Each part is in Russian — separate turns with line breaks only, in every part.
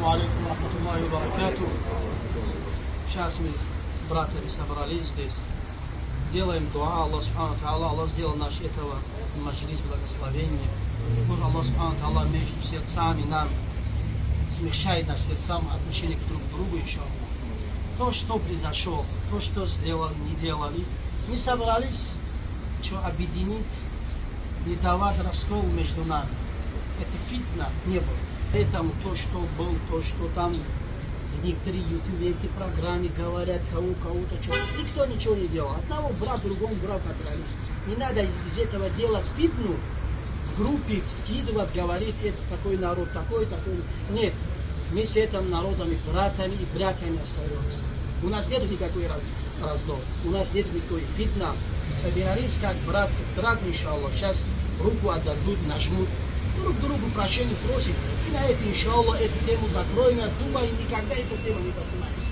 Ассаламу алейкум рахматуллахи ва баракату. Сейчас мы с братьями собрались здесь. Делаем дуа. Аллах Субхану Та'ала, Аллах сделал наш этого маджлис благословения. Пусть Аллах Субхану Та'ала между сердцами нам смягчает наши сердца отношение к друг другу, иншаллах. То, что произошло, то, что сделали, не делали, мы собрались, что объединить, не давать раскол между нами. Это фитна не было. Поэтому то, что было, то, что там в некоторых ютубе эти программы говорят, кого-то что-то. Никто ничего не делал. Одного брат, другому брат отравились. Не надо из этого делать фитну, в группе скидывать, говорить, это такой народ, такой. Нет. Мы с этим народом и братьями остаемся. У нас нет никакой раздор. У нас нет никакой фитна. Собирались как брат, иншаллах. Сейчас руку отдадут, нажмут. Друг другу прощения просит. И на это, иншаллах, эту тему закроем. Я думаю, никогда эта тема не поднимается.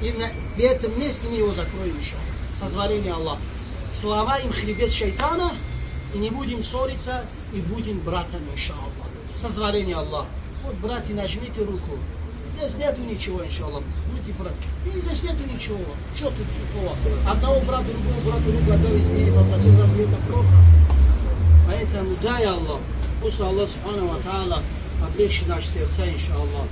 И в этом месте мы его закроем, иншаллах. Созволение Аллаха. Слова им хребет шайтана. И не будем ссориться, и будем братьями, иншаллах. Созволение Аллаха. Вот, братья, нажмите руку. Здесь нету ничего, иншаллах. Будьте братья. И здесь нету ничего. Что тут такого? Одного брата, другого брата руку отдал, измерили, попросил, разве это плохо? Поэтому дай Аллах. Пусть Аллах Субхану ва Та'ала облегчит наши сердца, иншаллах.